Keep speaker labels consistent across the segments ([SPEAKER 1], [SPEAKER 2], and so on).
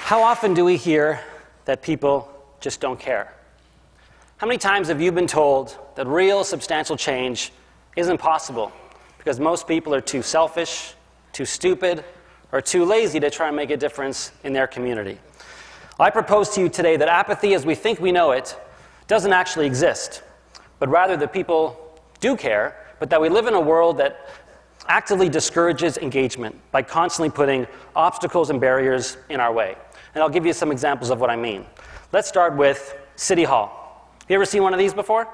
[SPEAKER 1] How often do we hear that people just don't care? How many times have you been told that real substantial change isn't possible because most people are too selfish, too stupid, or too lazy to try and make a difference in their community? I propose to you today that apathy as we think we know it doesn't actually exist, but rather that people do care, but that we live in a world that actively discourages engagement by constantly putting obstacles and barriers in our way. And I'll give you some examples of what I mean. Let's start with City Hall. You ever seen one of these before?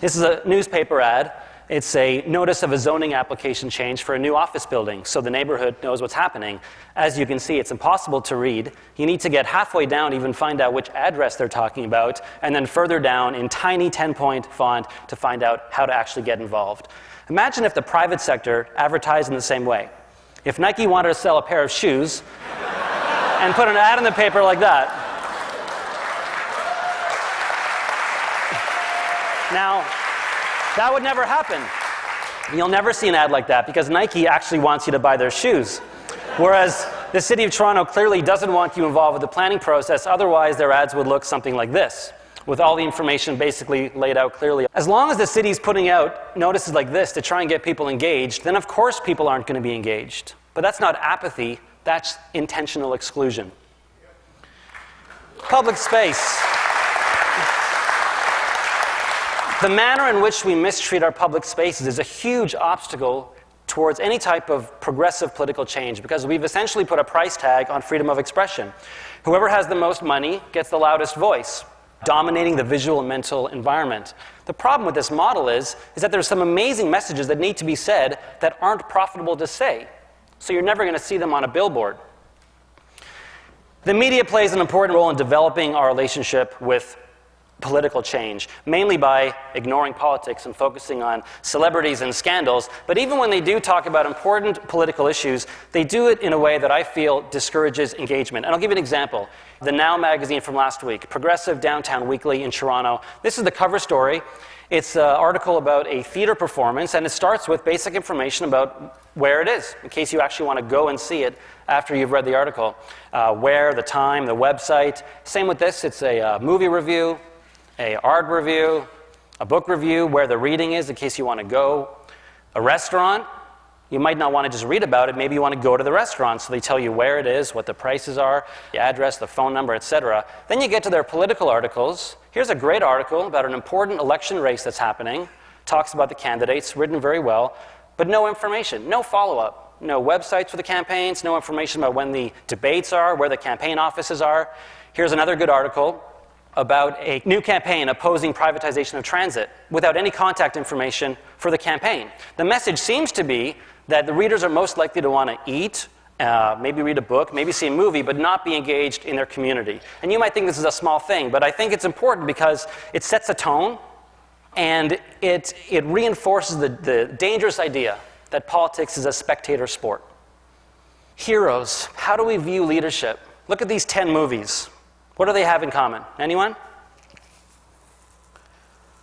[SPEAKER 1] This is a newspaper ad. It's a notice of a zoning application change for a new office building, so the neighborhood knows what's happening. As you can see, it's impossible to read. You need to get halfway down to even find out which address they're talking about, and then further down in tiny 10-point font to find out how to actually get involved. Imagine if the private sector advertised in the same way. If Nike wanted to sell a pair of shoes and put an ad in the paper like that. Now, that would never happen. You'll never see an ad like that because Nike actually wants you to buy their shoes. Whereas the City of Toronto clearly doesn't want you involved with the planning process, otherwise their ads would look something like this, with all the information basically laid out clearly. As long as the city's putting out notices like this to try and get people engaged, then of course people aren't going to be engaged. But that's not apathy, that's intentional exclusion. Public space. The manner in which we mistreat our public spaces is a huge obstacle towards any type of progressive political change because we've essentially put a price tag on freedom of expression. Whoever has the most money gets the loudest voice, dominating the visual and mental environment. The problem with this model is that there's some amazing messages that need to be said that aren't profitable to say. So you're never going to see them on a billboard. The media plays an important role in developing our relationship with political change, mainly by ignoring politics and focusing on celebrities and scandals. But even when they do talk about important political issues, they do it in a way that I feel discourages engagement. And I'll give you an example. The Now magazine from last week, Progressive Downtown Weekly in Toronto. This is the cover story. It's an article about a theater performance, and it starts with basic information about where it is, in case you actually want to go and see it after you've read the article. Where, the time, the website. Same with this. It's a movie review, an art review, a book review, where the reading is in case you want to go. A restaurant, you might not want to just read about it, maybe you want to go to the restaurant, so they tell you where it is, what the prices are, the address, the phone number, etc. Then you get to their political articles. Here's a great article about an important election race that's happening, talks about the candidates, written very well, but no information, no follow-up, no websites for the campaigns, no information about when the debates are, where the campaign offices are. Here's another good article about a new campaign opposing privatization of transit without any contact information for the campaign. The message seems to be that the readers are most likely to want to eat, maybe read a book, maybe see a movie, but not be engaged in their community. And you might think this is a small thing, but I think it's important because it sets a tone and it reinforces the dangerous idea that politics is a spectator sport. Heroes. How do we view leadership? Look at these 10 movies. What do they have in common? Anyone?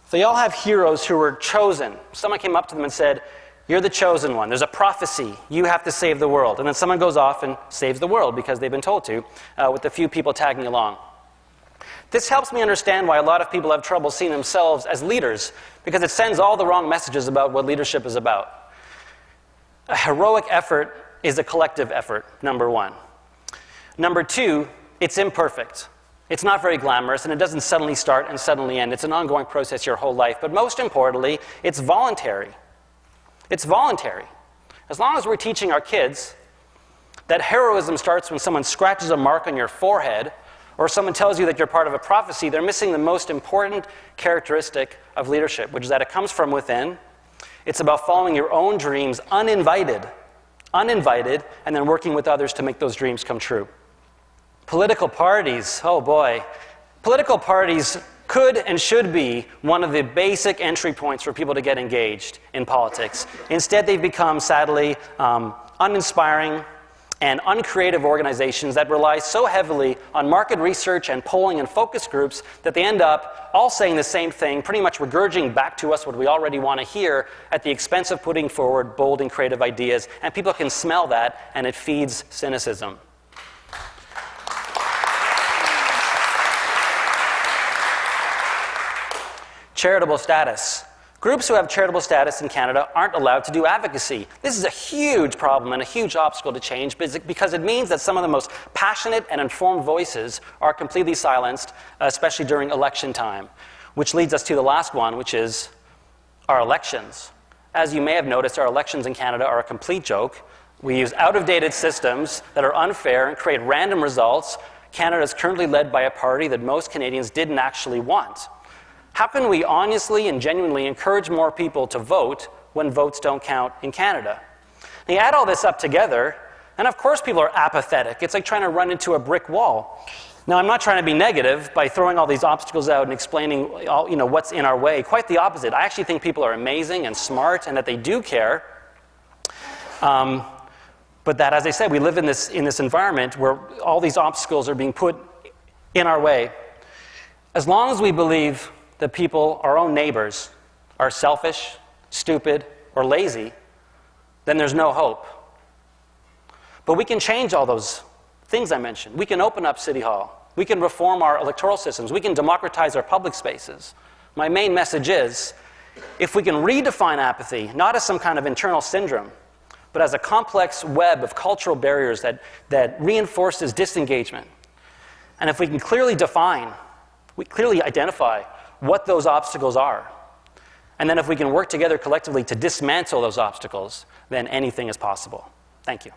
[SPEAKER 1] They all have heroes who were chosen. Someone came up to them and said, "You're the chosen one. There's a prophecy. You have to save the world." And then someone goes off and saves the world because they've been told to, with a few people tagging along. This helps me understand why a lot of people have trouble seeing themselves as leaders, because it sends all the wrong messages about what leadership is about. A heroic effort is a collective effort, number one. Number two, it's imperfect. It's not very glamorous, and it doesn't suddenly start and suddenly end. It's an ongoing process your whole life. But most importantly, it's voluntary. It's voluntary. As long as we're teaching our kids that heroism starts when someone scratches a mark on your forehead or someone tells you that you're part of a prophecy, they're missing the most important characteristic of leadership, which is that it comes from within. It's about following your own dreams uninvited, and then working with others to make those dreams come true. Political parties, oh boy. Political parties could and should be one of the basic entry points for people to get engaged in politics. Instead, they've become, sadly, uninspiring and uncreative organizations that rely so heavily on market research and polling and focus groups that they end up all saying the same thing, pretty much regurgitating back to us what we already want to hear at the expense of putting forward bold and creative ideas. And people can smell that, and it feeds cynicism. Charitable status. Groups who have charitable status in Canada aren't allowed to do advocacy. This is a huge problem and a huge obstacle to change because it means that some of the most passionate and informed voices are completely silenced, especially during election time. Which leads us to the last one, which is our elections. As you may have noticed, our elections in Canada are a complete joke. We use out-of-dated systems that are unfair and create random results. Canada is currently led by a party that most Canadians didn't actually want. How can we honestly and genuinely encourage more people to vote when votes don't count in Canada? And you add all this up together, and of course people are apathetic. It's like trying to run into a brick wall. Now, I'm not trying to be negative by throwing all these obstacles out and explaining what's in our way. Quite the opposite. I actually think people are amazing and smart and that they do care. But that, as I said, we live in this environment where all these obstacles are being put in our way. As long as we believe that people, our own neighbors, are selfish, stupid, or lazy, then there's no hope. But we can change all those things I mentioned. We can open up City Hall. We can reform our electoral systems. We can democratize our public spaces. My main message is, if we can redefine apathy, not as some kind of internal syndrome, but as a complex web of cultural barriers that reinforces disengagement, and if we can clearly identify what those obstacles are, and then if we can work together collectively to dismantle those obstacles, then anything is possible. Thank you.